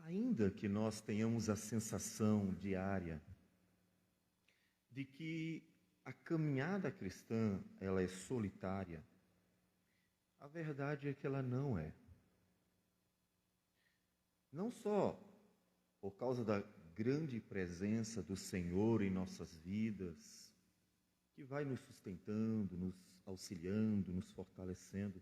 Ainda que nós tenhamos a sensação diária de que a caminhada cristã, ela é solitária, a verdade é que ela não é. Não só por causa da grande presença do Senhor em nossas vidas, que vai nos sustentando, nos auxiliando, nos fortalecendo,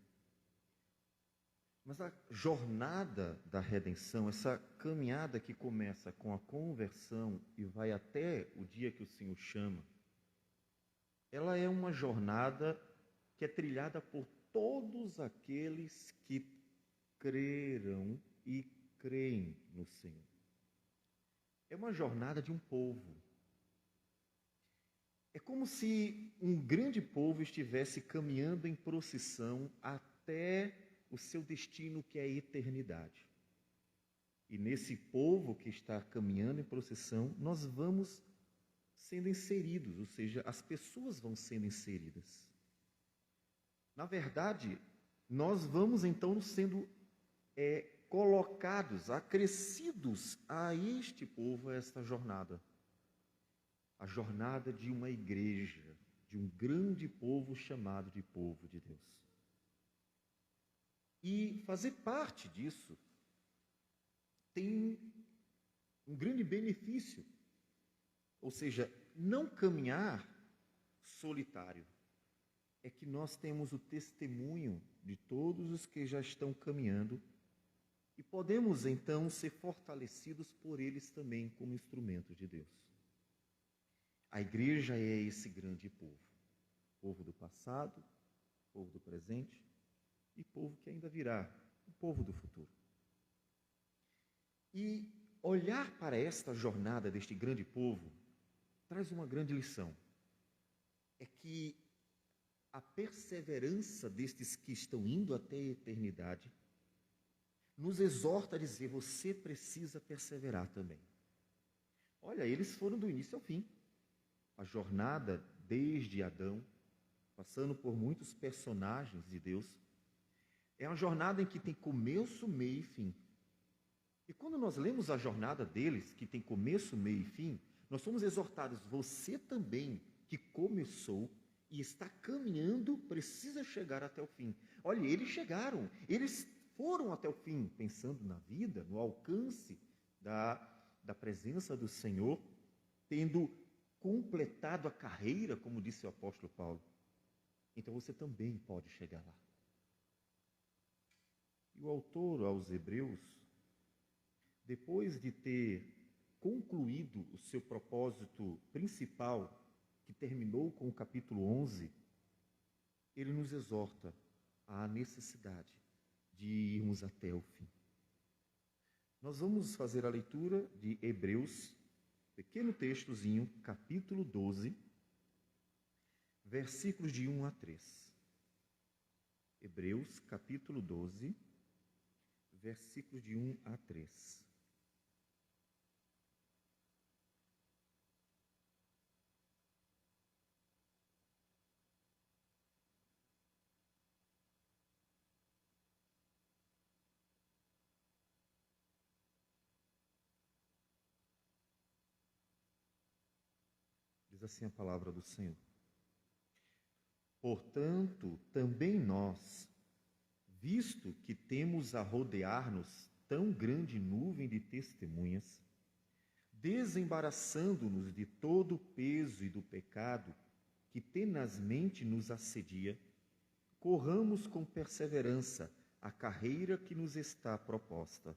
mas a jornada da redenção, essa caminhada que começa com a conversão e vai até o dia que o Senhor chama, ela é uma jornada que é trilhada por todos aqueles que creram e creem no Senhor. É uma jornada de um povo. É como se um grande povo estivesse caminhando em procissão até o seu destino, que é a eternidade. E nesse povo que está caminhando em procissão, nós vamos sendo inseridos, ou seja, as pessoas vão sendo inseridas. Na verdade, nós vamos então sendo colocados, acrescidos a este povo, a esta jornada. A jornada de uma igreja, de um grande povo chamado de povo de Deus. E fazer parte disso tem um grande benefício, ou seja, não caminhar solitário. É que nós temos o testemunho de todos os que já estão caminhando e podemos então ser fortalecidos por eles também como instrumentos de Deus. A igreja é esse grande povo, povo do passado, povo do presente e povo que ainda virá, o povo do futuro. E olhar para esta jornada deste grande povo traz uma grande lição. É que a perseverança destes que estão indo até a eternidade nos exorta a dizer: você precisa perseverar também. Olha, eles foram do início ao fim. A jornada desde Adão, passando por muitos personagens de Deus, é uma jornada em que tem começo, meio e fim. E quando nós lemos a jornada deles, que tem começo, meio e fim, nós somos exortados: você também, que começou e está caminhando, precisa chegar até o fim. Olha, eles chegaram, eles foram até o fim, pensando na vida, no alcance da presença do Senhor, tendo completado a carreira, como disse o apóstolo Paulo. Então você também pode chegar lá. E o autor aos Hebreus, depois de ter concluído o seu propósito principal, que terminou com o capítulo 11, ele nos exorta à necessidade de irmos até o fim. Nós vamos fazer a leitura de Hebreus, pequeno textozinho, capítulo 12, versículos de 1 a 3. Hebreus, capítulo 12, versículos de 1 a 3. Diz assim a palavra do Senhor: portanto, também nós, visto que temos a rodear-nos tão grande nuvem de testemunhas, desembaraçando-nos de todo o peso e do pecado que tenazmente nos assedia, corramos com perseverança a carreira que nos está proposta,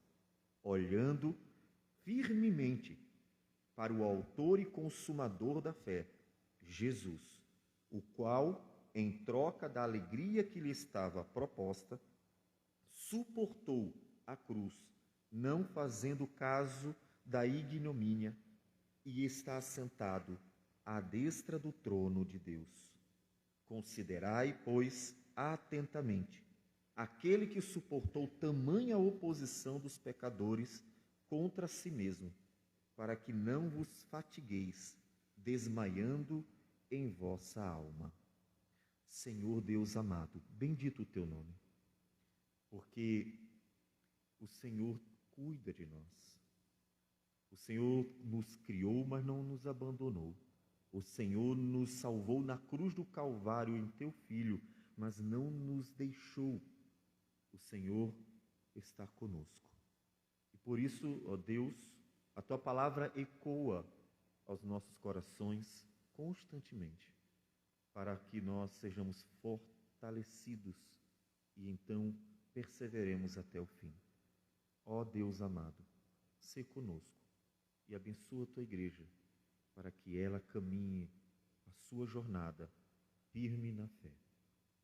olhando firmemente para o autor e consumador da fé, Jesus, o qual, em troca da alegria que lhe estava proposta, suportou a cruz, não fazendo caso da ignomínia, e está assentado à destra do trono de Deus. Considerai, pois, atentamente aquele que suportou tamanha oposição dos pecadores contra si mesmo, para que não vos fatigueis, desmaiando em vossa alma. Senhor Deus amado, bendito o teu nome, porque o Senhor cuida de nós. O Senhor nos criou, mas não nos abandonou. O Senhor nos salvou na cruz do Calvário em teu Filho, mas não nos deixou. O Senhor está conosco. E por isso, ó Deus, a tua palavra ecoa aos nossos corações constantemente, para que nós sejamos fortalecidos e então perseveremos até o fim. Ó Deus amado, sê conosco e abençoa a tua igreja, para que ela caminhe a sua jornada firme na fé.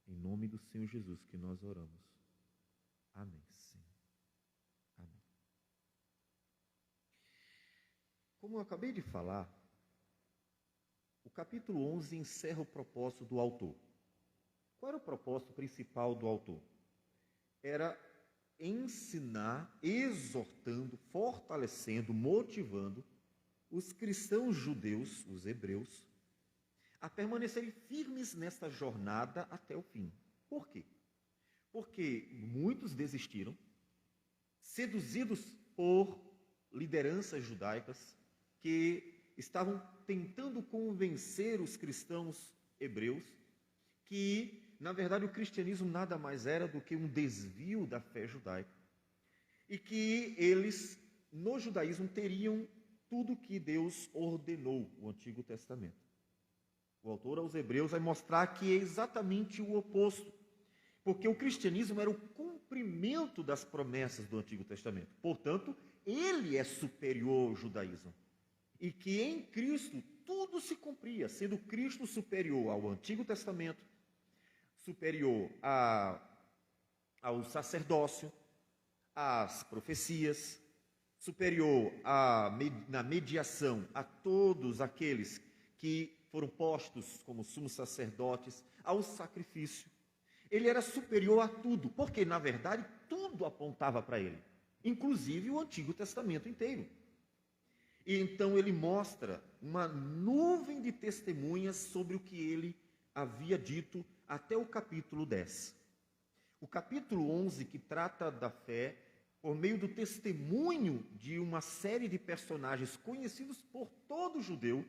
Em nome do Senhor Jesus que nós oramos. Amém, Senhor. Amém. Como eu acabei de falar, o capítulo 11 encerra o propósito do autor. Qual era o propósito principal do autor? Era ensinar, exortando, fortalecendo, motivando os cristãos judeus, os hebreus, a permanecerem firmes nesta jornada até o fim. Por quê? Porque muitos desistiram, seduzidos por lideranças judaicas que estavam tentando convencer os cristãos hebreus que, na verdade, o cristianismo nada mais era do que um desvio da fé judaica e que eles, no judaísmo, teriam tudo que Deus ordenou, o Antigo Testamento. O autor aos Hebreus vai mostrar que é exatamente o oposto, porque o cristianismo era o cumprimento das promessas do Antigo Testamento. Portanto, ele é superior ao judaísmo. E que em Cristo tudo se cumpria, sendo Cristo superior ao Antigo Testamento, superior ao sacerdócio, às profecias, superior na mediação a todos aqueles que foram postos como sumos sacerdotes, ao sacrifício. Ele era superior a tudo, porque, na verdade, tudo apontava para ele, inclusive o Antigo Testamento inteiro. E então ele mostra uma nuvem de testemunhas sobre o que ele havia dito até o capítulo 10. O capítulo 11, que trata da fé, por meio do testemunho de uma série de personagens conhecidos por todo judeu,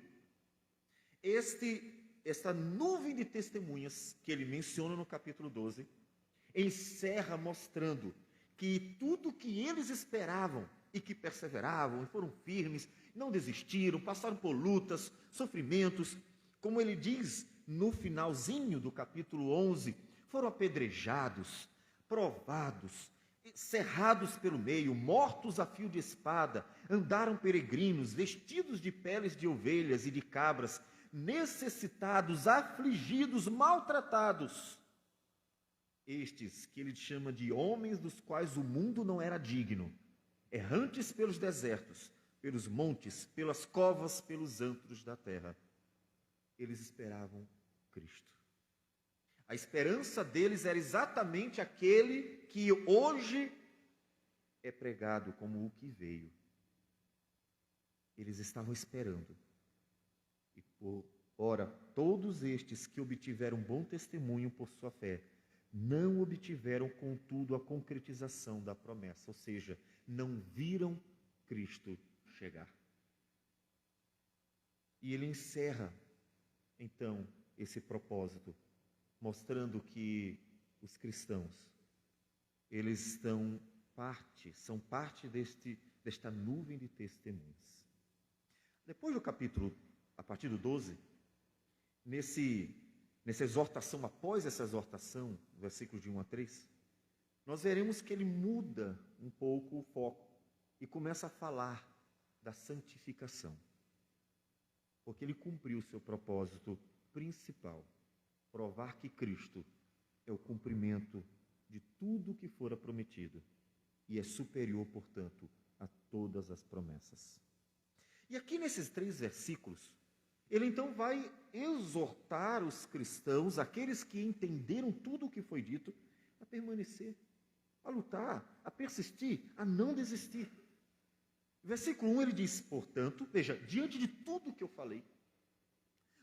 esta nuvem de testemunhas que ele menciona no capítulo 12, encerra mostrando que tudo que eles esperavam e que perseveravam e foram firmes, não desistiram, passaram por lutas, sofrimentos, como ele diz no finalzinho do capítulo 11, foram apedrejados, provados, cerrados pelo meio, mortos a fio de espada, andaram peregrinos, vestidos de peles de ovelhas e de cabras, necessitados, afligidos, maltratados. Estes que ele chama de homens dos quais o mundo não era digno, errantes pelos desertos, pelos montes, pelas covas, pelos antros da terra. Eles esperavam Cristo. A esperança deles era exatamente aquele que hoje é pregado como o que veio. Eles estavam esperando. E ora, todos estes que obtiveram bom testemunho por sua fé, não obtiveram, contudo, a concretização da promessa, ou seja, não viram Cristo chegar. E ele encerra, então, esse propósito, mostrando que os cristãos, eles são parte desta nuvem de testemunhas. Depois do capítulo, a partir do 12, nessa exortação, após essa exortação, versículos de 1 a 3, nós veremos que ele muda um pouco o foco e começa a falar da santificação. Porque ele cumpriu o seu propósito principal, provar que Cristo é o cumprimento de tudo o que fora prometido e é superior, portanto, a todas as promessas. E aqui nesses 3 versículos, ele então vai exortar os cristãos, aqueles que entenderam tudo o que foi dito, a permanecer, a lutar, a persistir, a não desistir. Versículo 1 ele diz, portanto, veja, diante de tudo que eu falei,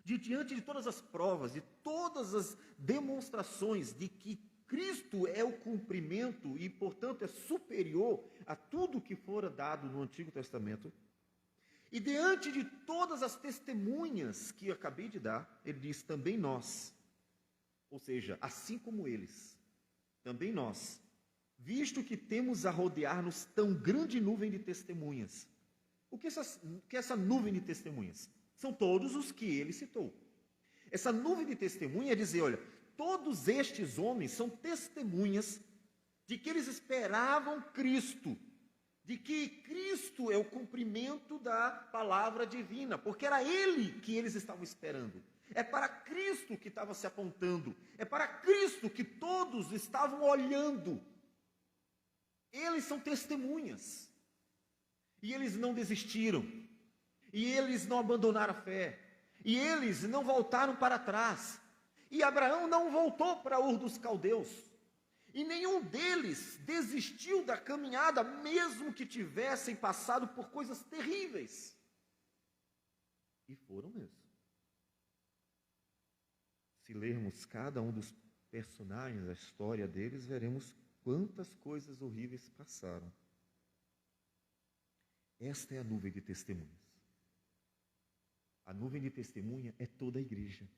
diante de todas as provas, de todas as demonstrações de que Cristo é o cumprimento e, portanto, é superior a tudo que fora dado no Antigo Testamento. E diante de todas as testemunhas que eu acabei de dar, ele diz, também nós, ou seja, assim como eles, também nós, visto que temos a rodear-nos tão grande nuvem de testemunhas. O que é essa nuvem de testemunhas? São todos os que ele citou. Essa nuvem de testemunha é dizer, olha, todos estes homens são testemunhas de que eles esperavam Cristo, de que Cristo é o cumprimento da palavra divina, porque era Ele que eles estavam esperando. É para Cristo que estava se apontando, é para Cristo que todos estavam olhando. Eles são testemunhas, e eles não desistiram, e eles não abandonaram a fé, e eles não voltaram para trás, e Abraão não voltou para Ur dos Caldeus, e nenhum deles desistiu da caminhada, mesmo que tivessem passado por coisas terríveis. E foram mesmo. Se lermos cada um dos personagens, a história deles, veremos quantas coisas horríveis passaram. Esta é a nuvem de testemunhas. A nuvem de testemunha é toda a igreja.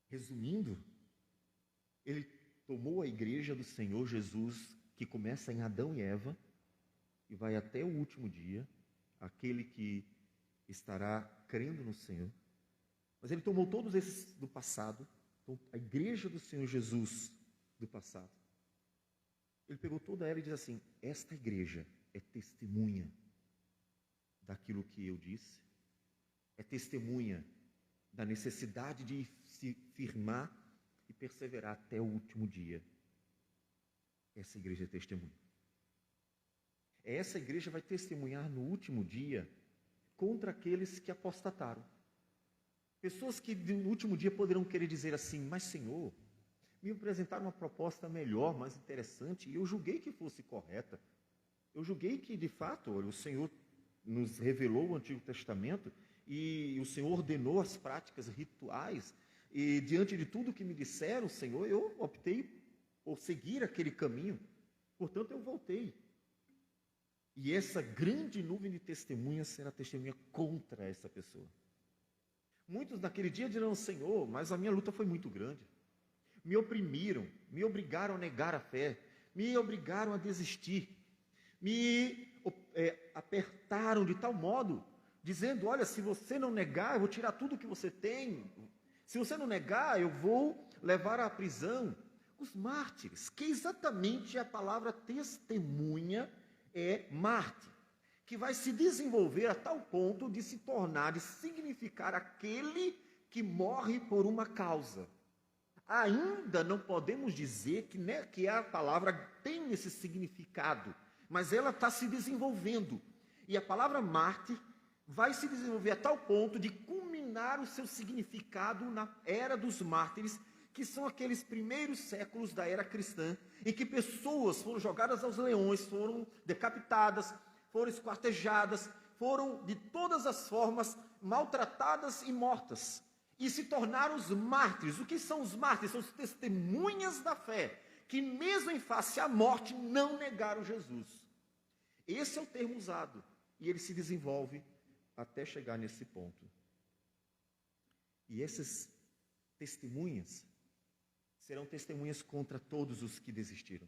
Resumindo, ele tomou a igreja do Senhor Jesus, que começa em Adão e Eva, e vai até o último dia, aquele que estará crendo no Senhor. Mas ele tomou todos esses do passado, a igreja do Senhor Jesus do passado. Ele pegou toda ela e diz assim, esta igreja é testemunha daquilo que eu disse, é testemunha da necessidade de se firmar e perseverar até o último dia. Essa igreja é testemunha. Essa igreja vai testemunhar no último dia contra aqueles que apostataram. Pessoas que no último dia poderão querer dizer assim, mas Senhor, me apresentaram uma proposta melhor, mais interessante, e eu julguei que fosse correta. Eu julguei que, de fato, olha, o Senhor nos revelou o Antigo Testamento e o Senhor ordenou as práticas rituais, e diante de tudo que me disseram, Senhor, eu optei por seguir aquele caminho, portanto eu voltei. E essa grande nuvem de testemunhas será testemunha contra essa pessoa. Muitos naquele dia dirão, Senhor, mas a minha luta foi muito grande. Me oprimiram, me obrigaram a negar a fé, me obrigaram a desistir, me apertaram de tal modo, dizendo, olha, se você não negar, eu vou tirar tudo que você tem. Se você não negar, eu vou levar à prisão. Os mártires, que exatamente a palavra testemunha é mártir, que vai se desenvolver a tal ponto de se tornar, de significar aquele que morre por uma causa. Ainda não podemos dizer que a palavra tem esse significado, mas ela está se desenvolvendo. E a palavra mártir vai se desenvolver a tal ponto de culminar o seu significado na era dos mártires, que são aqueles primeiros séculos da era cristã, em que pessoas foram jogadas aos leões, foram decapitadas, foram esquartejadas, foram de todas as formas maltratadas e mortas, e se tornaram os mártires. O que são os mártires? São os testemunhas da fé, que mesmo em face à morte não negaram Jesus. Esse é o termo usado, e ele se desenvolve até chegar nesse ponto. E essas testemunhas serão testemunhas contra todos os que desistiram.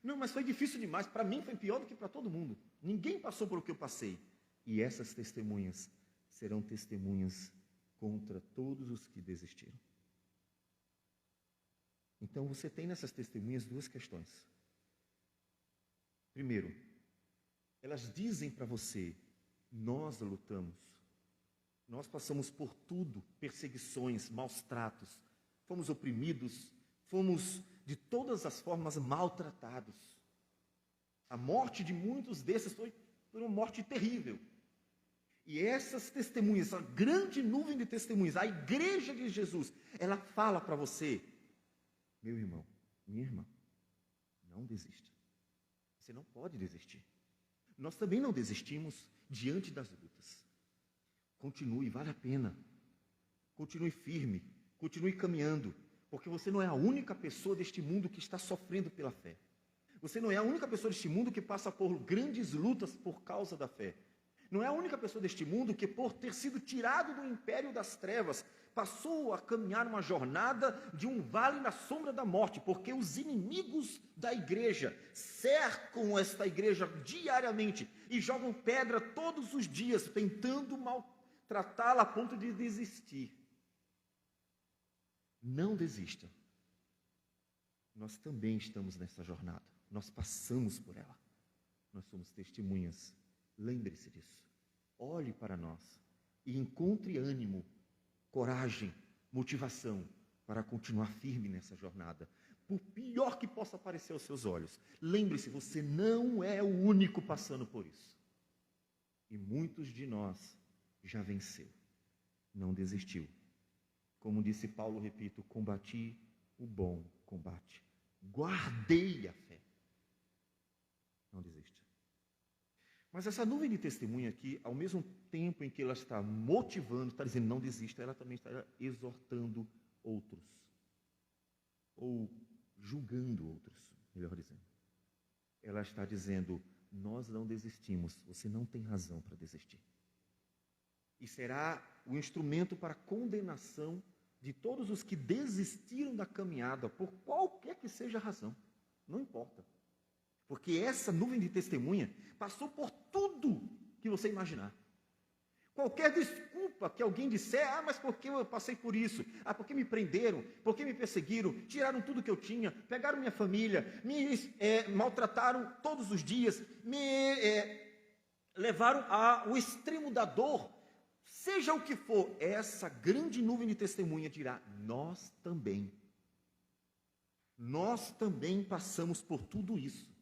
Não, mas foi difícil demais, para mim foi pior do que para todo mundo. Ninguém passou por o que eu passei. E essas testemunhas serão testemunhas contra todos os que desistiram. Então você tem nessas testemunhas duas questões. Primeiro, elas dizem para você, nós lutamos, nós passamos por tudo, perseguições, maus tratos, fomos oprimidos, fomos de todas as formas maltratados. A morte de muitos desses foi uma morte terrível. E essas testemunhas, a grande nuvem de testemunhas, a igreja de Jesus, ela fala para você, meu irmão, minha irmã, não desista. Você não pode desistir. Nós também não desistimos diante das lutas. Continue, vale a pena. Continue firme, continue caminhando, porque você não é a única pessoa deste mundo que está sofrendo pela fé. Você não é a única pessoa deste mundo que passa por grandes lutas por causa da fé. Não é a única pessoa deste mundo que, por ter sido tirado do império das trevas, passou a caminhar uma jornada de um vale na sombra da morte, porque os inimigos da igreja cercam esta igreja diariamente e jogam pedra todos os dias, tentando maltratá-la a ponto de desistir. Não desista. Nós também estamos nessa jornada. Nós passamos por ela. Nós somos testemunhas. Lembre-se disso. Olhe para nós e encontre ânimo, coragem, motivação para continuar firme nessa jornada. Por pior que possa parecer aos seus olhos, lembre-se, você não é o único passando por isso. E muitos de nós já venceu, não desistiu. Como disse Paulo, repito, combati o bom combate, guardei a fé. Não desista. Mas essa nuvem de testemunha aqui, ao mesmo tempo em que ela está motivando, está dizendo não desista, ela também está exortando outros. Ou julgando outros, melhor dizendo. Ela está dizendo, nós não desistimos, você não tem razão para desistir. E será o instrumento para a condenação de todos os que desistiram da caminhada, por qualquer que seja a razão. Não importa. Porque essa nuvem de testemunha passou por tudo que você imaginar. Qualquer desculpa que alguém disser, mas por que eu passei por isso? Porque me prenderam, porque me perseguiram, tiraram tudo que eu tinha, pegaram minha família, me maltrataram todos os dias, me levaram ao extremo da dor. Seja o que for, essa grande nuvem de testemunha dirá, nós também passamos por tudo isso.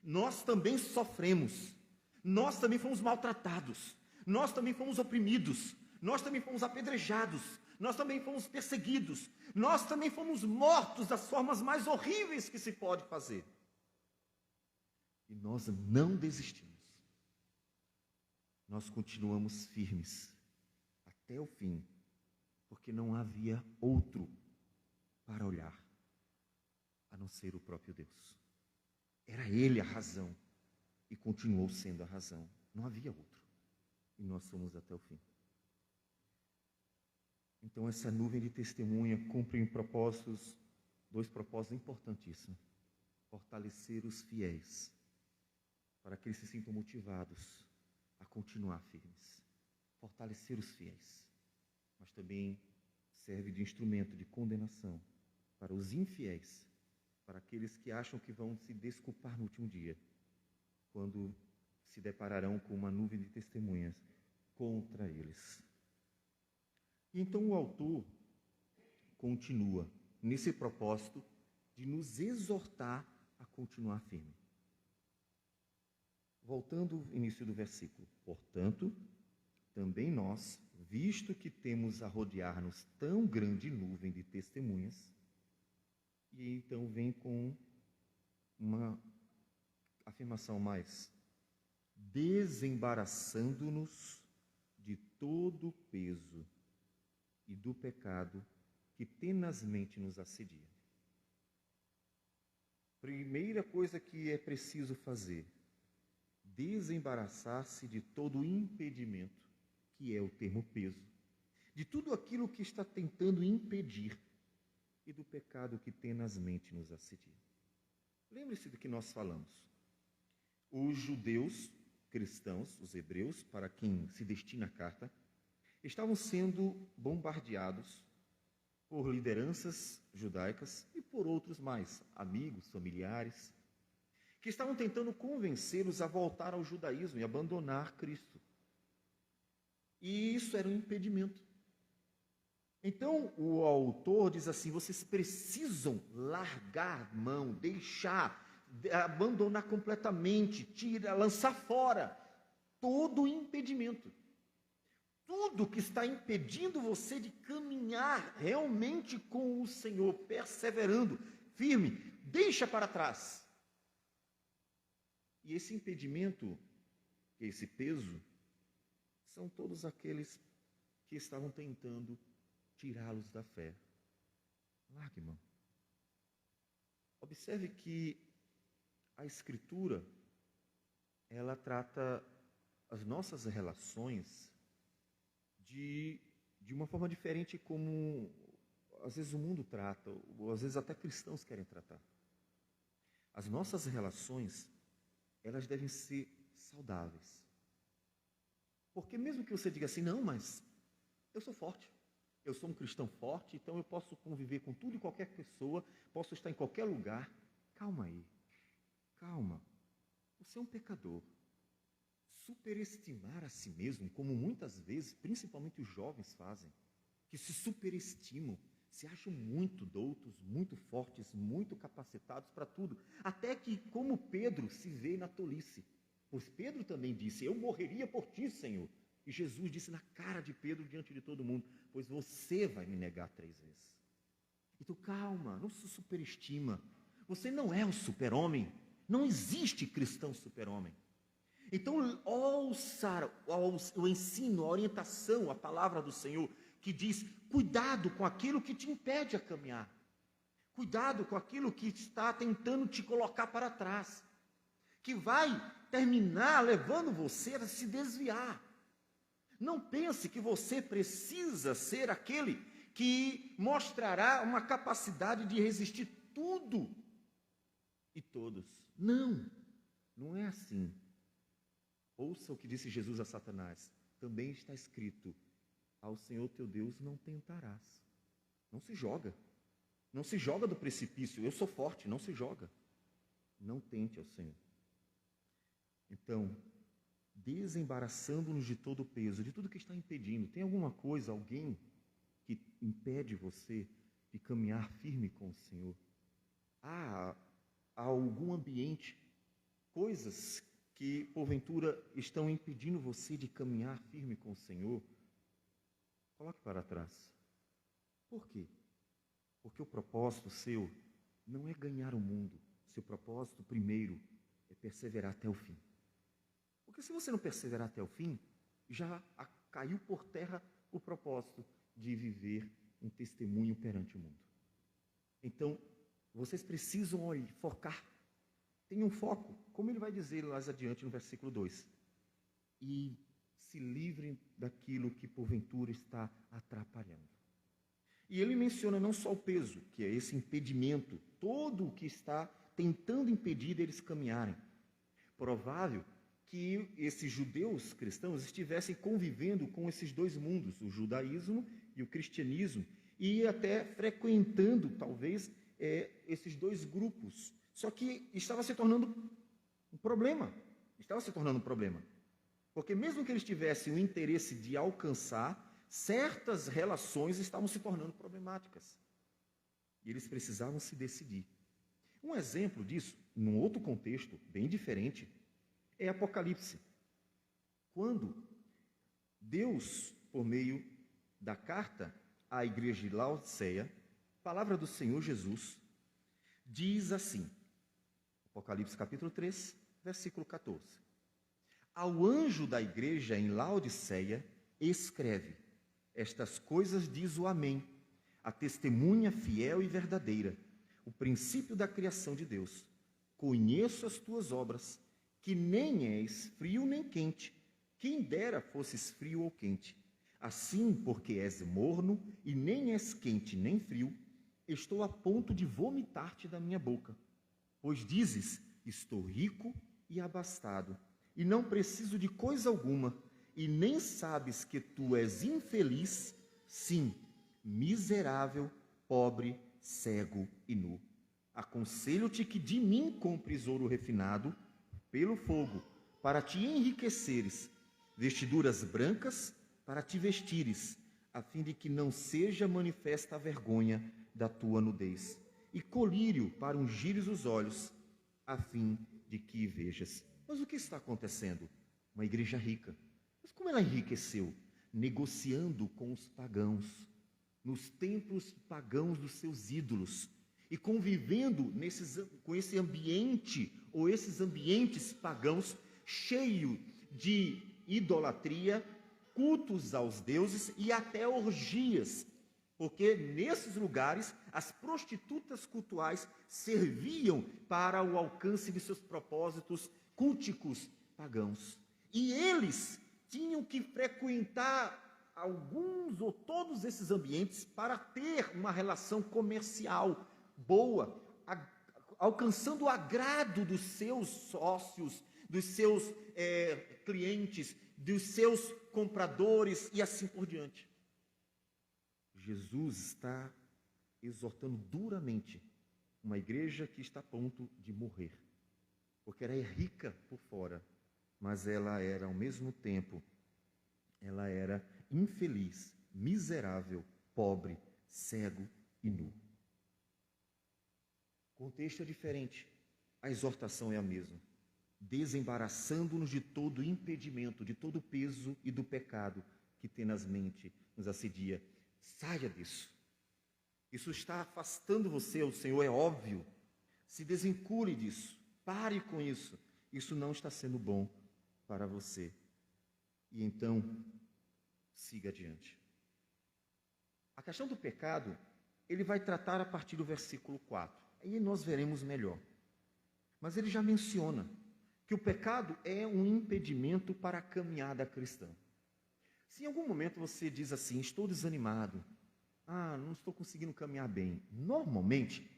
Nós também sofremos, nós também fomos maltratados, nós também fomos oprimidos, nós também fomos apedrejados, nós também fomos perseguidos, nós também fomos mortos das formas mais horríveis que se pode fazer. E nós não desistimos, nós continuamos firmes até o fim, porque não havia outro para olhar, a não ser o próprio Deus. Era Ele a razão, e continuou sendo a razão. Não havia outro. E nós fomos até o fim. Então, essa nuvem de testemunha cumpre dois propósitos importantíssimos. Fortalecer os fiéis, para que eles se sintam motivados a continuar firmes. Fortalecer os fiéis. Mas também serve de instrumento de condenação para os infiéis, para aqueles que acham que vão se desculpar no último dia, quando se depararão com uma nuvem de testemunhas contra eles. E então o autor continua nesse propósito de nos exortar a continuar firme. Voltando ao início do versículo. Portanto, também nós, visto que temos a rodear-nos tão grande nuvem de testemunhas, e então vem com uma afirmação mais, desembaraçando-nos de todo o peso e do pecado que tenazmente nos assedia. Primeira coisa que é preciso fazer, desembaraçar-se de todo o impedimento, que é o termo peso, de tudo aquilo que está tentando impedir e do pecado que tenazmente nos assedia. Lembre-se do que nós falamos. Os judeus cristãos, os hebreus, para quem se destina a carta, estavam sendo bombardeados por lideranças judaicas e por outros mais, amigos, familiares, que estavam tentando convencê-los a voltar ao judaísmo e abandonar Cristo. E isso era um impedimento. Então, o autor diz assim, vocês precisam largar mão, deixar, abandonar completamente, lançar fora todo o impedimento. Tudo que está impedindo você de caminhar realmente com o Senhor, perseverando, firme, deixa para trás. E esse impedimento, esse peso, são todos aqueles que estavam tentando tirá-los da fé. Largue mão. Observe que a Escritura, ela trata as nossas relações de uma forma diferente como às vezes o mundo trata, ou às vezes até cristãos querem tratar. As nossas relações, elas devem ser saudáveis. Porque mesmo que você diga assim, não, mas eu sou forte, eu sou um cristão forte, então eu posso conviver com tudo e qualquer pessoa, posso estar em qualquer lugar. Calma aí, calma. Você é um pecador. Superestimar a si mesmo, como muitas vezes, principalmente os jovens fazem, que se superestimam, se acham muito doutos, muito fortes, muito capacitados para tudo. Até que, como Pedro, se vê na tolice. Pois Pedro também disse, eu morreria por ti, Senhor. E Jesus disse na cara de Pedro, diante de todo mundo, pois você vai me negar 3 vezes. Então, calma, não se superestima. Você não é um super-homem. Não existe cristão super-homem. Então, ouça o ensino, a orientação, a palavra do Senhor, que diz, cuidado com aquilo que te impede a caminhar. Cuidado com aquilo que está tentando te colocar para trás. Que vai terminar levando você a se desviar. Não pense que você precisa ser aquele que mostrará uma capacidade de resistir tudo e todos. Não, não é assim. Ouça o que disse Jesus a Satanás. Também está escrito, ao Senhor teu Deus não tentarás. Não se joga. Não se joga do precipício. Eu sou forte, não se joga. Não tente ao Senhor. Então, desembaraçando-nos de todo o peso, de tudo que está impedindo. Tem alguma coisa, alguém que impede você de caminhar firme com o Senhor? Há algum ambiente, coisas que, porventura, estão impedindo você de caminhar firme com o Senhor? Coloque para trás. Por quê? Porque o propósito seu não é ganhar o mundo. Seu propósito, primeiro, é perseverar até o fim. Porque se você não perseverar até o fim, já caiu por terra o propósito de viver um testemunho perante o mundo. Então, vocês precisam focar. Tenham foco, como ele vai dizer mais adiante no versículo 2. E se livrem daquilo que porventura está atrapalhando. E ele menciona não só o peso, que é esse impedimento, todo o que está tentando impedir deles caminharem. Provável que esses judeus cristãos estivessem convivendo com esses dois mundos, o judaísmo e o cristianismo, e até frequentando, talvez, esses dois grupos. Só que estava se tornando um problema. Porque mesmo que eles tivessem o interesse de alcançar, certas relações estavam se tornando problemáticas. E eles precisavam se decidir. Um exemplo disso, num outro contexto, bem diferente, é Apocalipse. Quando Deus, por meio da carta à igreja de Laodiceia, a palavra do Senhor Jesus, diz assim, Apocalipse capítulo 3, versículo 14. Ao anjo da igreja em Laodiceia, escreve, estas coisas diz o Amém, a testemunha fiel e verdadeira, o princípio da criação de Deus. Conheço as tuas obras, que nem és frio nem quente, quem dera fosses frio ou quente. Assim, porque és morno e nem és quente nem frio, estou a ponto de vomitar-te da minha boca. Pois dizes, estou rico e abastado, e não preciso de coisa alguma, e nem sabes que tu és infeliz, sim, miserável, pobre, cego e nu. Aconselho-te que de mim compres ouro refinado pelo fogo, para te enriqueceres, vestiduras brancas para te vestires, a fim de que não seja manifesta a vergonha da tua nudez, e colírio para ungires os olhos, a fim de que vejas. Mas o que está acontecendo? Uma igreja rica. Mas como ela enriqueceu? Negociando com os pagãos, nos templos pagãos dos seus ídolos, e convivendo com esse ambiente, ou esses ambientes pagãos, cheio de idolatria, cultos aos deuses e até orgias, Porque nesses lugares, as prostitutas cultuais serviam para o alcance de seus propósitos culticos pagãos. E eles tinham que frequentar alguns ou todos esses ambientes para ter uma relação comercial boa, alcançando o agrado dos seus sócios, dos seus clientes, dos seus compradores e assim por diante. Jesus está exortando duramente uma igreja que está a ponto de morrer, porque ela é rica por fora, mas ela era, ao mesmo tempo, ela era infeliz, miserável, pobre, cego e nu. O contexto é diferente, a exortação é a mesma, desembaraçando-nos de todo impedimento, de todo peso e do pecado que tenazmente nos assedia. Saia disso. Isso está afastando você, o Senhor, é óbvio. Se desvincule disso. Pare com isso. Isso não está sendo bom para você. E então, siga adiante. A questão do pecado, ele vai tratar a partir do versículo 4. Aí nós veremos melhor. Mas ele já menciona que o pecado é um impedimento para a caminhada cristã. Se em algum momento você diz assim, estou desanimado, não estou conseguindo caminhar bem, normalmente,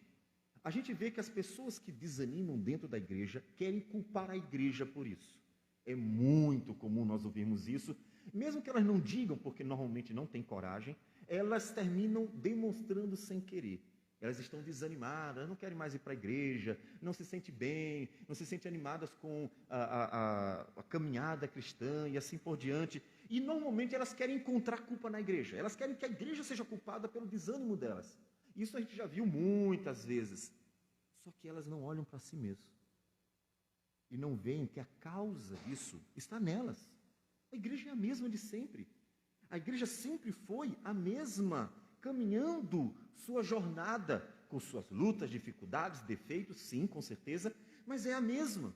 a gente vê que as pessoas que desanimam dentro da igreja querem culpar a igreja por isso. É muito comum nós ouvirmos isso, mesmo que elas não digam, porque normalmente não têm coragem, elas terminam demonstrando sem querer. Elas estão desanimadas, não querem mais ir para a igreja, não se sentem bem, não se sentem animadas com a caminhada cristã e assim por diante. E normalmente elas querem encontrar culpa na igreja. Elas querem que a igreja seja culpada pelo desânimo delas. Isso a gente já viu muitas vezes. Só que elas não olham para si mesmas. E não veem que a causa disso está nelas. A igreja é a mesma de sempre. A igreja sempre foi a mesma, caminhando sua jornada, com suas lutas, dificuldades, defeitos, sim, com certeza, mas é a mesma.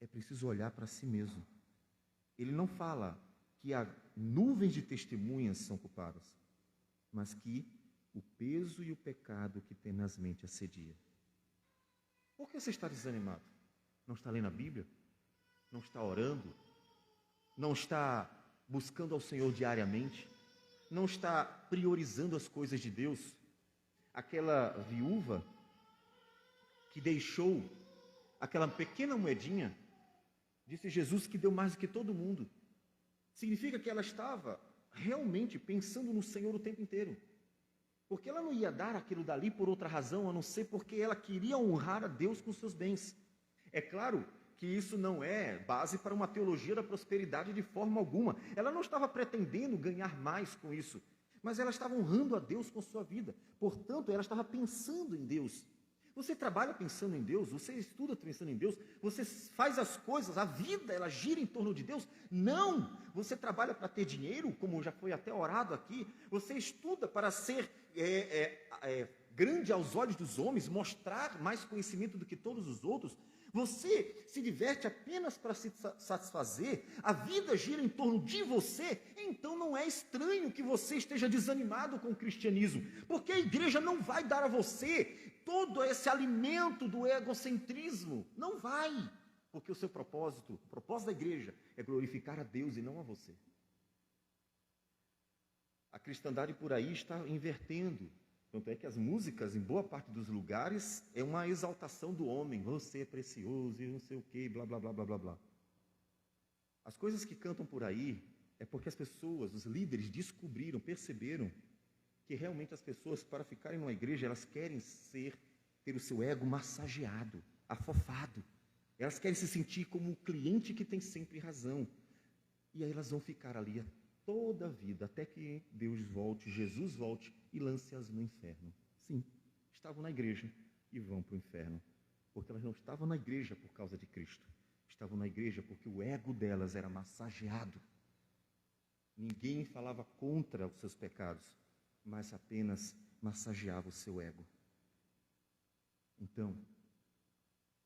É preciso olhar para si mesmo. Ele não fala que há nuvens de testemunhas são culpadas, mas que o peso e o pecado que tenazmente assedia. Por que você está desanimado? Não está lendo a Bíblia? Não está orando? Não está buscando ao Senhor diariamente? Não está priorizando as coisas de Deus? Aquela viúva que deixou aquela pequena moedinha, disse Jesus que deu mais do que todo mundo. Significa que ela estava realmente pensando no Senhor o tempo inteiro. Porque ela não ia dar aquilo dali por outra razão, a não ser porque ela queria honrar a Deus com seus bens. É claro que isso não é base para uma teologia da prosperidade de forma alguma. Ela não estava pretendendo ganhar mais com isso, mas ela estava honrando a Deus com sua vida. Portanto, ela estava pensando em Deus. Você trabalha pensando em Deus, você estuda pensando em Deus, você faz as coisas, a vida, ela gira em torno de Deus? Não! Você trabalha para ter dinheiro, como já foi até orado aqui, você estuda para ser grande aos olhos dos homens, mostrar mais conhecimento do que todos os outros, você se diverte apenas para se satisfazer, a vida gira em torno de você, então não é estranho que você esteja desanimado com o cristianismo, porque a igreja não vai dar a você todo esse alimento do egocentrismo, não vai, porque o seu propósito, o propósito da igreja é glorificar a Deus e não a você. A cristandade por aí está invertendo. Tanto é que as músicas, em boa parte dos lugares, é uma exaltação do homem. Você é precioso e não sei o quê, blá, blá, blá, blá, blá, blá. As coisas que cantam por aí é porque as pessoas, os líderes, descobriram, perceberam que realmente as pessoas, para ficarem numa igreja, elas querem ter o seu ego massageado, afofado. Elas querem se sentir como o cliente que tem sempre razão. E aí elas vão ficar ali toda a vida, até que Deus volte, Jesus volte e lance-as no inferno. Sim, estavam na igreja e vão para o inferno, porque elas não estavam na igreja por causa de Cristo, estavam na igreja porque o ego delas era massageado. Ninguém falava contra os seus pecados, mas apenas massageava o seu ego. Então,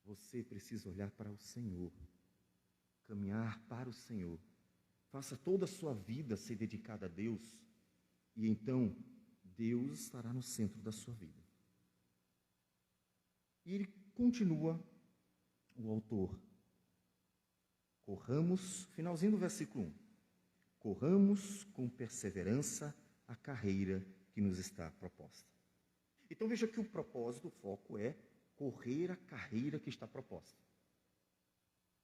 você precisa olhar para o Senhor, caminhar para o Senhor, Faça toda a sua vida ser dedicada a Deus, e então Deus estará no centro da sua vida. E ele continua, o autor, corramos, finalzinho do versículo 1, corramos com perseverança a carreira que nos está proposta. Então veja que o propósito, o foco é correr a carreira que está proposta.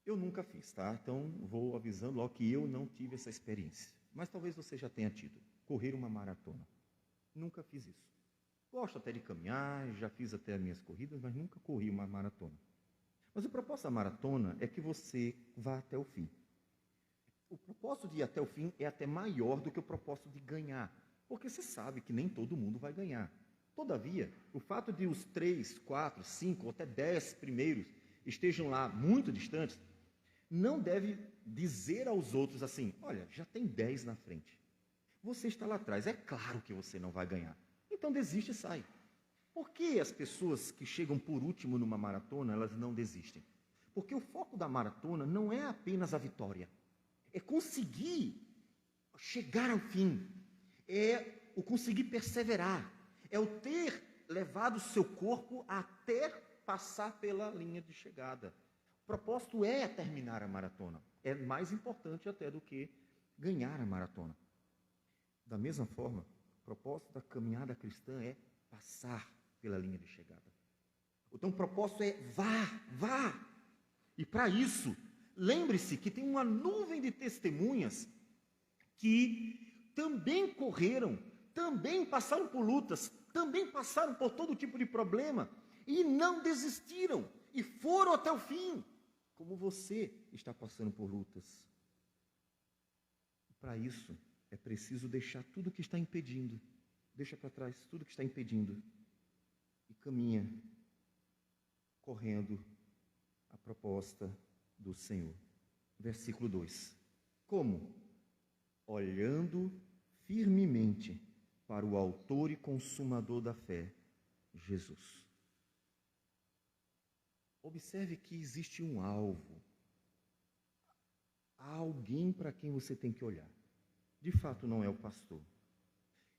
Eu nunca fiz, tá? Então vou avisando logo que eu não tive essa experiência. Mas talvez você já tenha tido. Correr uma maratona. Nunca fiz isso. Gosto até de caminhar, já fiz até as minhas corridas, mas nunca corri uma maratona. Mas o propósito da maratona é que você vá até o fim. O propósito de ir até o fim é até maior do que o propósito de ganhar. Porque você sabe que nem todo mundo vai ganhar. Todavia, o fato de os 3, 4, 5 ou até 10 primeiros estejam lá muito distantes, não deve dizer aos outros assim, olha, já tem 10 na frente. Você está lá atrás, é claro que você não vai ganhar. Então desiste e sai. Por que as pessoas que chegam por último numa maratona, elas não desistem? Porque o foco da maratona não é apenas a vitória. É conseguir chegar ao fim. É o conseguir perseverar. É o ter levado o seu corpo até passar pela linha de chegada. O propósito é terminar a maratona. É mais importante até do que ganhar a maratona. Da mesma forma, o propósito da caminhada cristã é passar pela linha de chegada. Então o propósito é vá. E para isso, lembre-se que tem uma nuvem de testemunhas que também correram, também passaram por lutas, também passaram por todo tipo de problema e não desistiram e foram até o fim, como você está passando por lutas. Para isso, é preciso deixar tudo que está impedindo, deixa para trás tudo que está impedindo e caminha correndo a proposta do Senhor. Versículo 2. Como? Olhando firmemente para o autor e consumador da fé, Jesus. Observe que existe um alvo. Há alguém para quem você tem que olhar. De fato, não é o pastor.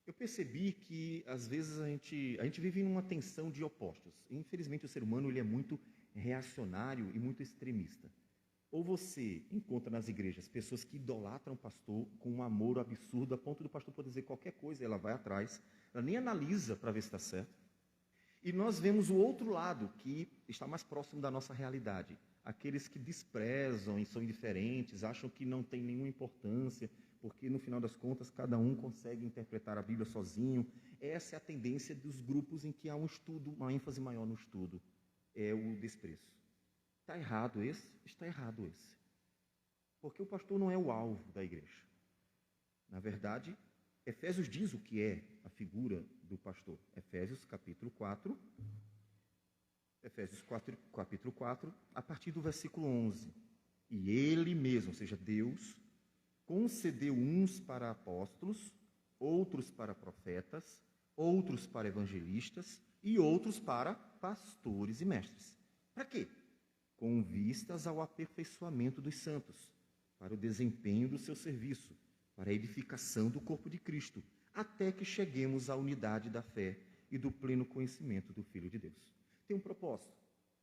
Eu percebi que, às vezes, a gente vive em uma tensão de opostos. Infelizmente, o ser humano ele é muito reacionário e muito extremista. Ou você encontra nas igrejas pessoas que idolatram o pastor com um amor absurdo, a ponto do pastor poder dizer qualquer coisa, ela vai atrás, ela nem analisa para ver se está certo. E nós vemos o outro lado, que está mais próximo da nossa realidade. Aqueles que desprezam e são indiferentes, acham que não tem nenhuma importância, porque no final das contas cada um consegue interpretar a Bíblia sozinho. Essa é a tendência dos grupos em que há um estudo, uma ênfase maior no estudo, é o desprezo. Está errado esse? Está errado esse. Porque o pastor não é o alvo da igreja. Na verdade, Efésios diz o que é a figura do pastor. Efésios capítulo 4, capítulo 4, a partir do versículo 11. E ele mesmo, ou seja, Deus, concedeu uns para apóstolos, outros para profetas, outros para evangelistas e outros para pastores e mestres. Para quê? Com vistas ao aperfeiçoamento dos santos, para o desempenho do seu serviço, para a edificação do corpo de Cristo, até que cheguemos à unidade da fé e do pleno conhecimento do Filho de Deus. Tem um propósito,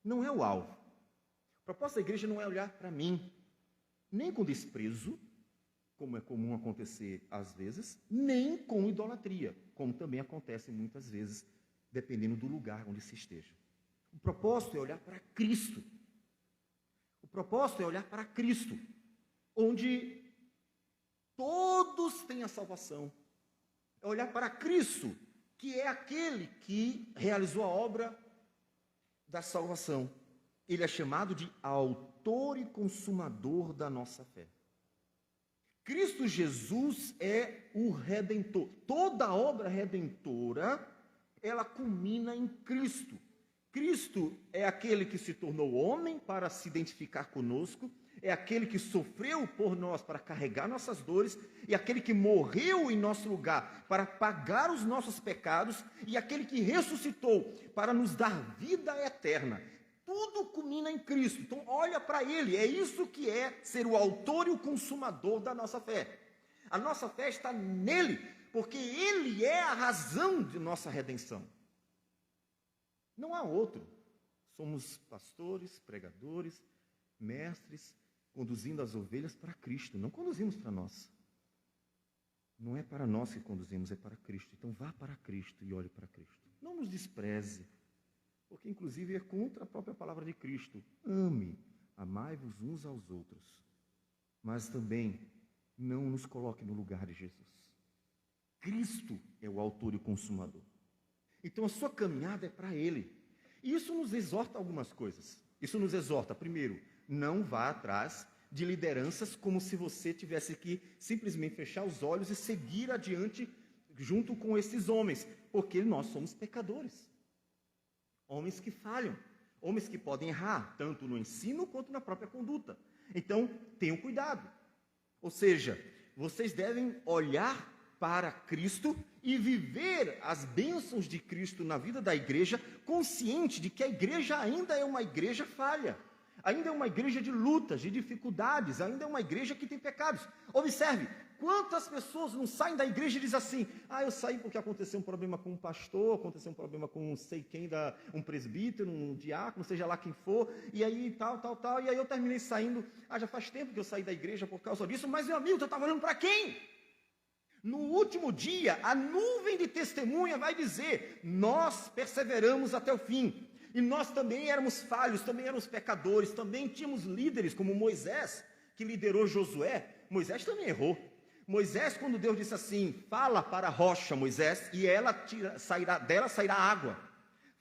não é o alvo. O propósito da igreja não é olhar para mim, nem com desprezo, como é comum acontecer às vezes, nem com idolatria, como também acontece muitas vezes, dependendo do lugar onde se esteja. O propósito é olhar para Cristo. O propósito é olhar para Cristo, onde todos têm a salvação. É olhar para Cristo, que é aquele que realizou a obra da salvação. Ele é chamado de autor e consumador da nossa fé. Cristo Jesus é o Redentor. Toda a obra redentora, ela culmina em Cristo. Cristo é aquele que se tornou homem para se identificar conosco, é aquele que sofreu por nós para carregar nossas dores, e aquele que morreu em nosso lugar para pagar os nossos pecados, e aquele que ressuscitou para nos dar vida eterna. Tudo culmina em Cristo. Então, olha para Ele. É isso que é ser o autor e o consumador da nossa fé. A nossa fé está nele, porque Ele é a razão de nossa redenção. Não há outro. Somos pastores, pregadores, mestres, conduzindo as ovelhas para Cristo. Não conduzimos para nós. Não é para nós que conduzimos, é para Cristo. Então vá para Cristo e olhe para Cristo. Não nos despreze, porque inclusive é contra a própria palavra de Cristo. Ame, amai-vos uns aos outros. Mas também não nos coloque no lugar de Jesus. Cristo é o autor e consumador. Então a sua caminhada é para Ele. E isso nos exorta a algumas coisas. Isso nos exorta, primeiro, não vá atrás de lideranças como se você tivesse que simplesmente fechar os olhos e seguir adiante junto com esses homens, porque nós somos pecadores. Homens que falham, homens que podem errar, tanto no ensino quanto na própria conduta. Então, tenham cuidado. Ou seja, vocês devem olhar para Cristo e viver as bênçãos de Cristo na vida da igreja, consciente de que a igreja ainda é uma igreja falha, ainda é uma igreja de lutas, de dificuldades, ainda é uma igreja que tem pecados. Observe, quantas pessoas não saem da igreja e dizem assim: eu saí porque aconteceu um problema com um pastor, aconteceu um problema com não sei quem, um presbítero, um diácono, seja lá quem for, e aí tal, e aí eu terminei saindo. Já faz tempo que eu saí da igreja por causa disso, mas meu amigo, tu estava olhando para quem? No último dia, a nuvem de testemunha vai dizer: nós perseveramos até o fim. E nós também éramos falhos, também éramos pecadores, também tínhamos líderes como Moisés, que liderou Josué. Moisés também errou. Moisés, quando Deus disse assim: fala para a rocha, Moisés, e dela sairá água.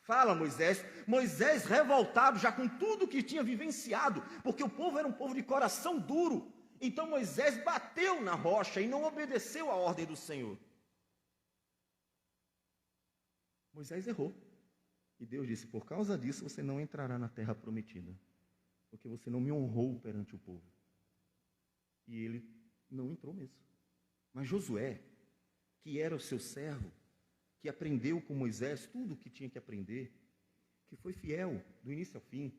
Fala, Moisés. Moisés, revoltado já com tudo que tinha vivenciado, porque o povo era um povo de coração duro. Então Moisés bateu na rocha e não obedeceu à ordem do Senhor. Moisés errou. E Deus disse: por causa disso você não entrará na terra prometida, porque você não me honrou perante o povo. E ele não entrou mesmo. Mas Josué, que era o seu servo, que aprendeu com Moisés tudo o que tinha que aprender, que foi fiel do início ao fim.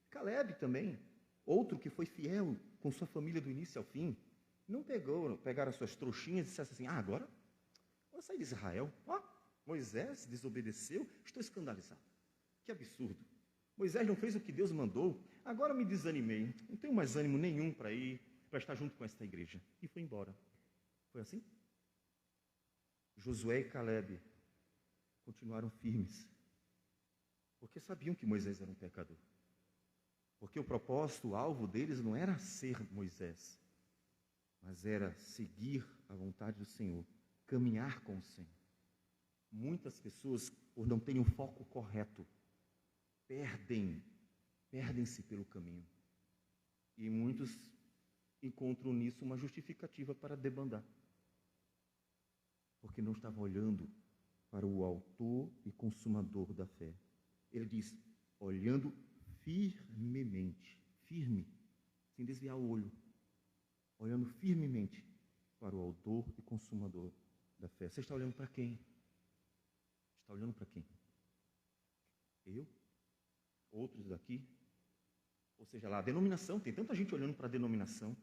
Caleb também, outro que foi fiel com sua família do início ao fim, não pegaram as suas trouxinhas e disseram assim: agora vou sair de Israel. Moisés desobedeceu, estou escandalizado. Que absurdo. Moisés não fez o que Deus mandou, agora me desanimei, não tenho mais ânimo nenhum para estar junto com esta igreja. E foi embora. Foi assim? Josué e Caleb continuaram firmes, porque sabiam que Moisés era um pecador. Porque o propósito, o alvo deles não era ser Moisés, mas era seguir a vontade do Senhor, caminhar com o Senhor. Muitas pessoas, por não terem o foco correto, perdem-se pelo caminho. E muitos encontram nisso uma justificativa para debandar, porque não estavam olhando para o autor e consumador da fé. Ele diz: olhando firmemente, firme, sem desviar o olho, olhando firmemente para o autor e consumador da fé. Você está olhando para quem? Está olhando para quem? Eu? Outros daqui? Ou seja lá, a denominação, tem tanta gente olhando para a denominação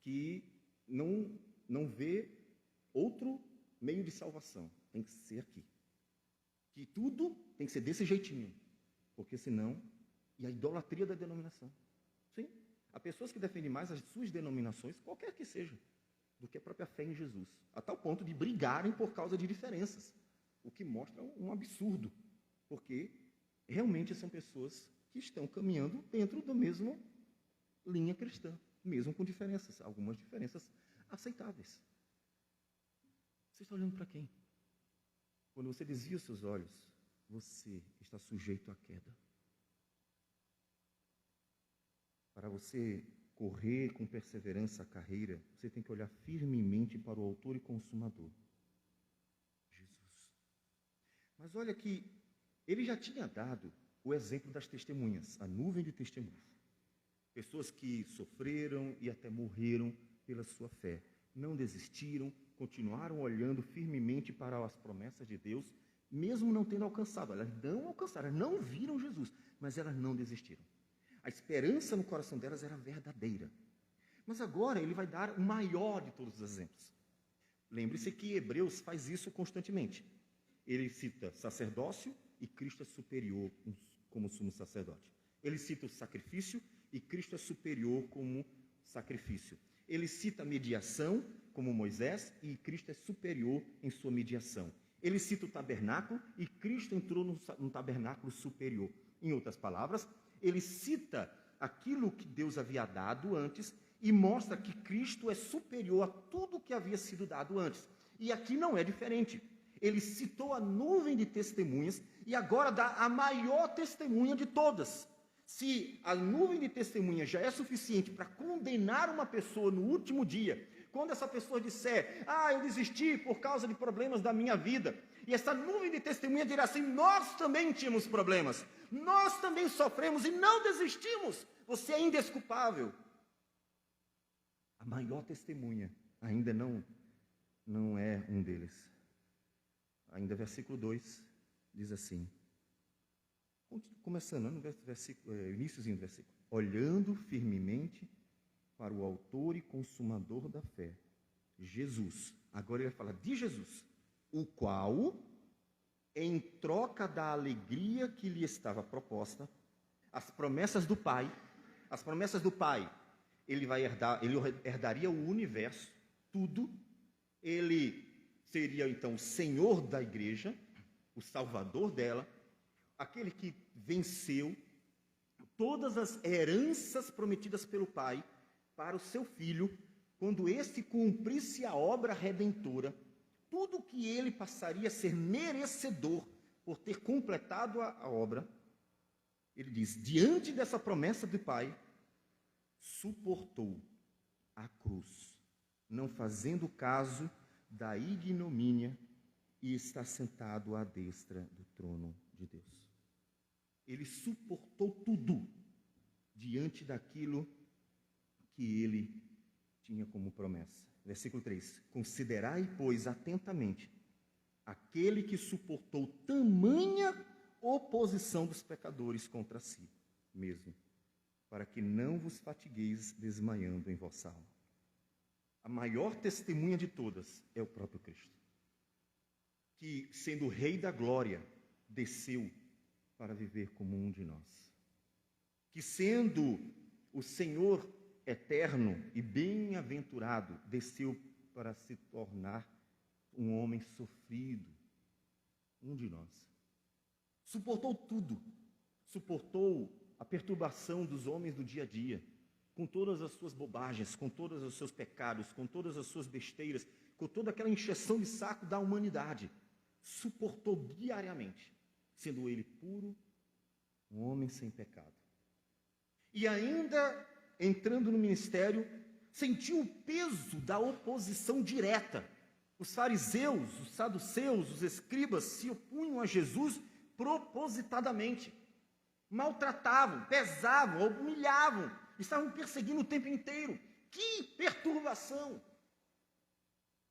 que não vê outro meio de salvação. Tem que ser aqui. Que tudo tem que ser desse jeitinho, porque senão... E a idolatria da denominação. Sim, há pessoas que defendem mais as suas denominações, qualquer que seja, do que a própria fé em Jesus, a tal ponto de brigarem por causa de diferenças, o que mostra um absurdo, porque realmente são pessoas que estão caminhando dentro da mesma linha cristã, mesmo com diferenças, algumas diferenças aceitáveis. Você está olhando para quem? Quando você desvia os seus olhos, você está sujeito à queda. Para você correr com perseverança a carreira, você tem que olhar firmemente para o autor e consumador, Jesus. Mas olha que ele já tinha dado o exemplo das testemunhas, a nuvem de testemunhas. Pessoas que sofreram e até morreram pela sua fé. Não desistiram, continuaram olhando firmemente para as promessas de Deus, mesmo não tendo alcançado. Elas não alcançaram, não viram Jesus, mas elas não desistiram. A esperança no coração delas era verdadeira. Mas agora ele vai dar o maior de todos os exemplos. Lembre-se que Hebreus faz isso constantemente. Ele cita sacerdócio e Cristo é superior como sumo sacerdote. Ele cita o sacrifício e Cristo é superior como sacrifício. Ele cita a mediação, como Moisés, e Cristo é superior em sua mediação. Ele cita o tabernáculo e Cristo entrou no tabernáculo superior. Em outras palavras, ele cita aquilo que Deus havia dado antes e mostra que Cristo é superior a tudo que havia sido dado antes. E aqui não é diferente. Ele citou a nuvem de testemunhas e agora dá a maior testemunha de todas. Se a nuvem de testemunha já é suficiente para condenar uma pessoa no último dia, quando essa pessoa disser, eu desisti por causa de problemas da minha vida, e essa nuvem de testemunha dirá assim, nós também tínhamos problemas, nós também sofremos e não desistimos, você é indesculpável. A maior testemunha ainda não é um deles. Ainda versículo 2 diz assim, começando no iníciozinho do versículo, olhando firmemente para o autor e consumador da fé, Jesus. Agora ele vai falar de Jesus, o qual, em troca da alegria que lhe estava proposta, as promessas do Pai, ele herdaria o universo, tudo, ele seria então o Senhor da igreja, o Salvador dela, aquele que venceu todas as heranças prometidas pelo Pai para o seu Filho, quando este cumprisse a obra redentora, tudo que ele passaria a ser merecedor por ter completado a obra, ele diz, diante dessa promessa do Pai, suportou a cruz, não fazendo caso da ignomínia, e está sentado à destra do trono de Deus. Ele suportou tudo diante daquilo que ele tinha como promessa. Versículo 3. Considerai, pois, atentamente aquele que suportou tamanha oposição dos pecadores contra si mesmo, para que não vos fatigueis desmaiando em vossa alma. A maior testemunha de todas é o próprio Cristo, que, sendo o Rei da Glória, desceu para viver como um de nós. Que, sendo o Senhor eterno e bem-aventurado, desceu para se tornar um homem sofrido, um de nós. Suportou tudo, suportou a perturbação dos homens do dia a dia, com todas as suas bobagens, com todos os seus pecados, com todas as suas besteiras, com toda aquela encheção de saco da humanidade. Suportou diariamente, sendo ele puro, um homem sem pecado. E ainda, entrando no ministério, sentiu o peso da oposição direta. Os fariseus, os saduceus, os escribas se opunham a Jesus propositadamente. Maltratavam, pesavam, humilhavam, estavam perseguindo o tempo inteiro. Que perturbação!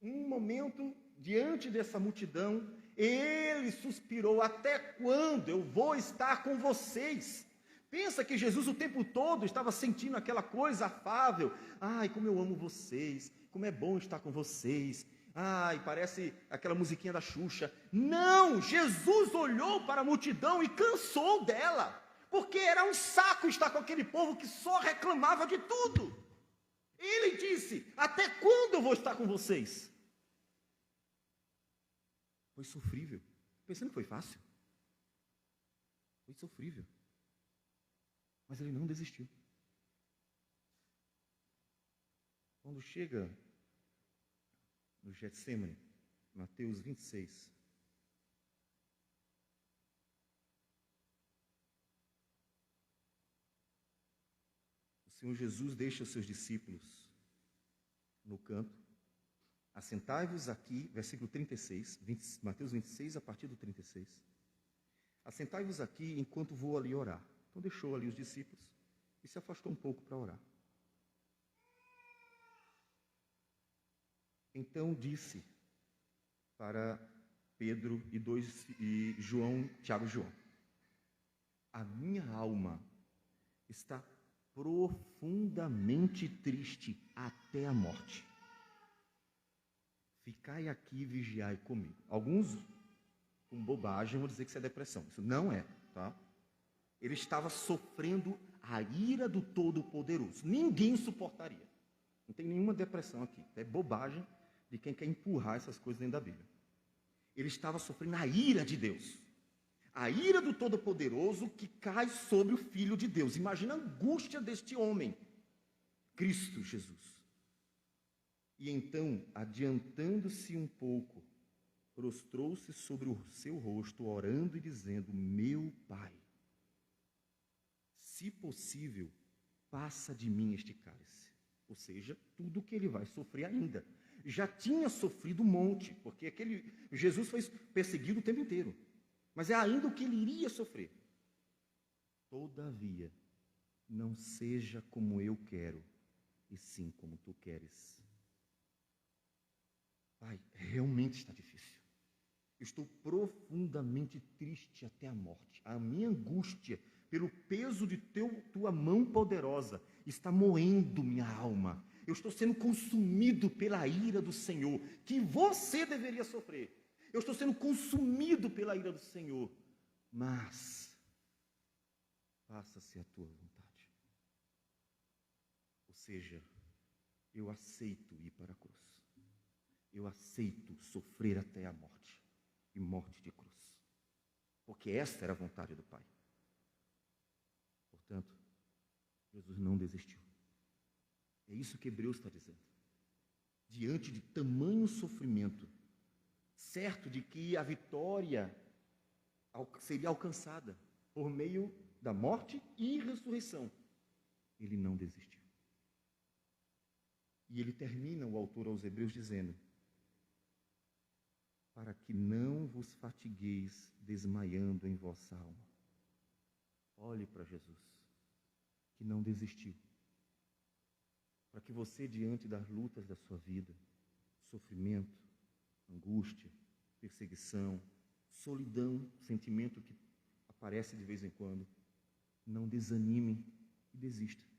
Um momento, diante dessa multidão, ele suspirou, até quando eu vou estar com vocês? Pensa que Jesus o tempo todo estava sentindo aquela coisa afável. Ai, como eu amo vocês, como é bom estar com vocês. Ai, parece aquela musiquinha da Xuxa. Não, Jesus olhou para a multidão e cansou dela, porque era um saco estar com aquele povo que só reclamava de tudo. Ele disse, até quando eu vou estar com vocês? Foi sofrível. Pensando que foi fácil. Foi sofrível. Mas ele não desistiu. Quando chega no Getsemane, Mateus 26, o Senhor Jesus deixa os seus discípulos no canto. Assentai-vos aqui, versículo 36, Mateus 26, a partir do 36. Assentai-vos aqui enquanto vou ali orar. Então deixou ali os discípulos e se afastou um pouco para orar. Então disse para Pedro e Tiago e João: a minha alma está profundamente triste até a morte. Ficai aqui e vigiai comigo. Alguns, com bobagem, vão dizer que isso é depressão. Isso não é, tá? Ele estava sofrendo a ira do Todo-Poderoso. Ninguém suportaria. Não tem nenhuma depressão aqui. É bobagem de quem quer empurrar essas coisas dentro da Bíblia. Ele estava sofrendo a ira de Deus. A ira do Todo-Poderoso que cai sobre o Filho de Deus. Imagina a angústia deste homem, Cristo Jesus. E então, adiantando-se um pouco, prostrou-se sobre o seu rosto, orando e dizendo: meu Pai, se possível, passa de mim este cálice. Ou seja, tudo que ele vai sofrer ainda. Já tinha sofrido um monte, porque Jesus foi perseguido o tempo inteiro. Mas é ainda o que ele iria sofrer. Todavia, não seja como eu quero, e sim como tu queres. Pai, realmente está difícil. Eu estou profundamente triste até a morte. A minha angústia, pelo peso de tua mão poderosa, está moendo minha alma. Eu estou sendo consumido pela ira do Senhor, que você deveria sofrer. Eu estou sendo consumido pela ira do Senhor. Mas, faça-se a tua vontade. Ou seja, eu aceito ir para a cruz. Eu aceito sofrer até a morte. E morte de cruz. Porque esta era a vontade do Pai. Portanto, Jesus não desistiu. É isso que Hebreus está dizendo. Diante de tamanho sofrimento, certo de que a vitória seria alcançada por meio da morte e ressurreição, ele não desistiu. E ele termina, o autor aos Hebreus, dizendo: para que não vos fatigueis desmaiando em vossa alma. Olhe para Jesus, que não desistiu. Para que você, diante das lutas da sua vida, sofrimento, angústia, perseguição, solidão, sentimento que aparece de vez em quando, não desanime e desista.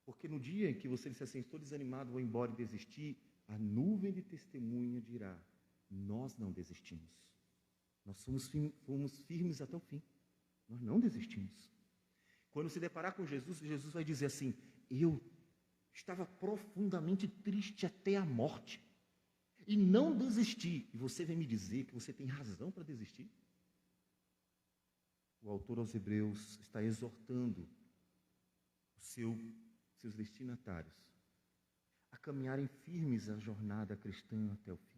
Porque no dia em que você disser assim: estou desanimado, vou embora e desistir, a nuvem de testemunha dirá: nós não desistimos. Nós fomos firmes até o fim. Nós não desistimos. Quando se deparar com Jesus, Jesus vai dizer assim: eu estava profundamente triste até a morte e não desisti. E você vem me dizer que você tem razão para desistir? O autor aos Hebreus está exortando seus destinatários a caminharem firmes a jornada cristã até o fim.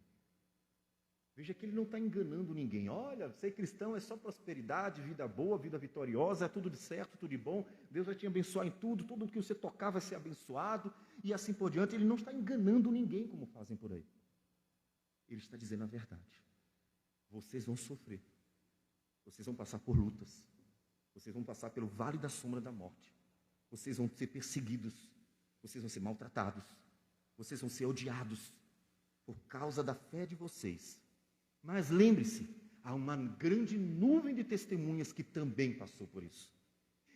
Veja que ele não está enganando ninguém. Olha, ser cristão é só prosperidade, vida boa, vida vitoriosa, é tudo de certo, tudo de bom. Deus vai te abençoar em tudo, tudo que você tocar vai ser abençoado, e assim por diante. Ele não está enganando ninguém como fazem por aí. Ele está dizendo a verdade. Vocês vão sofrer. Vocês vão passar por lutas. Vocês vão passar pelo vale da sombra da morte. Vocês vão ser perseguidos. Vocês vão ser maltratados. Vocês vão ser odiados por causa da fé de vocês. Mas lembre-se, há uma grande nuvem de testemunhas que também passou por isso.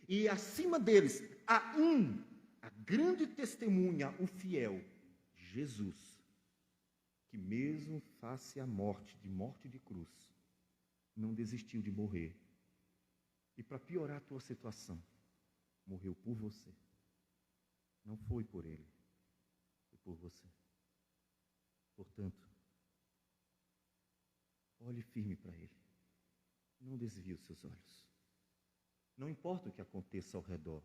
E acima deles, há a grande testemunha, o fiel, Jesus, que mesmo face à morte de cruz, não desistiu de morrer. E para piorar a tua situação, morreu por você. Não foi por ele, foi por você. Portanto, olhe firme para ele. Não desvie os seus olhos. Não importa o que aconteça ao redor.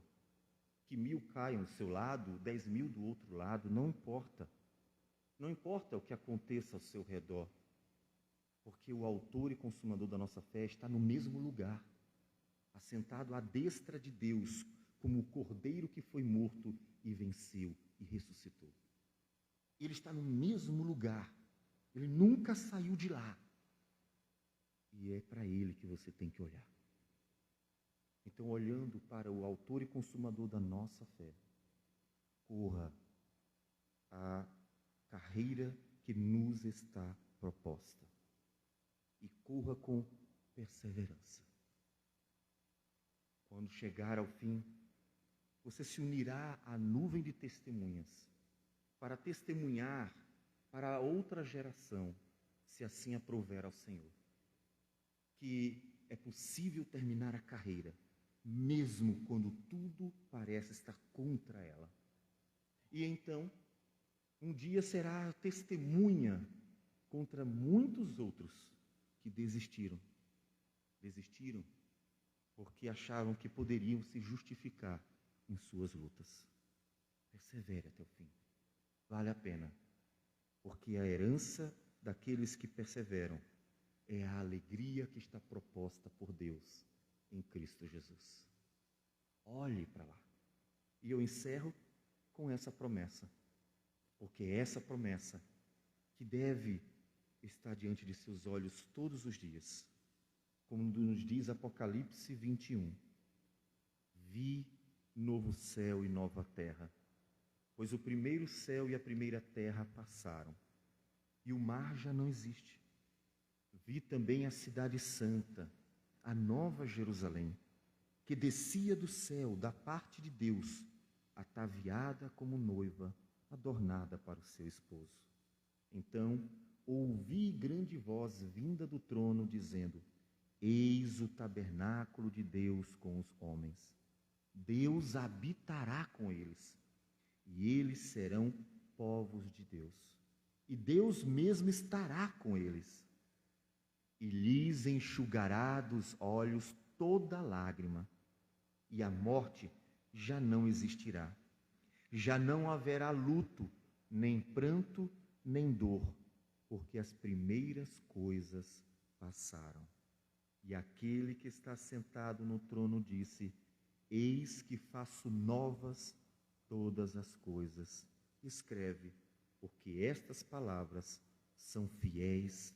Que 1000 caiam do seu lado, 10.000 do outro lado, não importa. Não importa o que aconteça ao seu redor. Porque o autor e consumador da nossa fé está no mesmo lugar, assentado à destra de Deus, como o cordeiro que foi morto e venceu e ressuscitou. Ele está no mesmo lugar. Ele nunca saiu de lá. E é para ele que você tem que olhar. Então, olhando para o autor e consumador da nossa fé, corra a carreira que nos está proposta. E corra com perseverança. Quando chegar ao fim, você se unirá à nuvem de testemunhas para testemunhar para a outra geração, se assim aprouver ao Senhor, que é possível terminar a carreira, mesmo quando tudo parece estar contra ela. E então, um dia será testemunha contra muitos outros que desistiram. Desistiram porque achavam que poderiam se justificar em suas lutas. Persevere até o fim. Vale a pena, porque a herança daqueles que perseveram é a alegria que está proposta por Deus em Cristo Jesus. Olhe para lá. E eu encerro com essa promessa, porque é essa promessa que deve estar diante de seus olhos todos os dias. Como nos diz Apocalipse 21, vi novo céu e nova terra, pois o primeiro céu e a primeira terra passaram, e o mar já não existe. Vi também a cidade santa, a nova Jerusalém, que descia do céu da parte de Deus, ataviada como noiva, adornada para o seu esposo. Então ouvi grande voz vinda do trono, dizendo: eis o tabernáculo de Deus com os homens. Deus habitará com eles, e eles serão povos de Deus. E Deus mesmo estará com eles, e lhes enxugará dos olhos toda lágrima, e a morte já não existirá. Já não haverá luto, nem pranto, nem dor, porque as primeiras coisas passaram. E aquele que está sentado no trono disse: eis que faço novas todas as coisas. Escreve, porque estas palavras são fiéis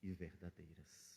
e verdadeiras.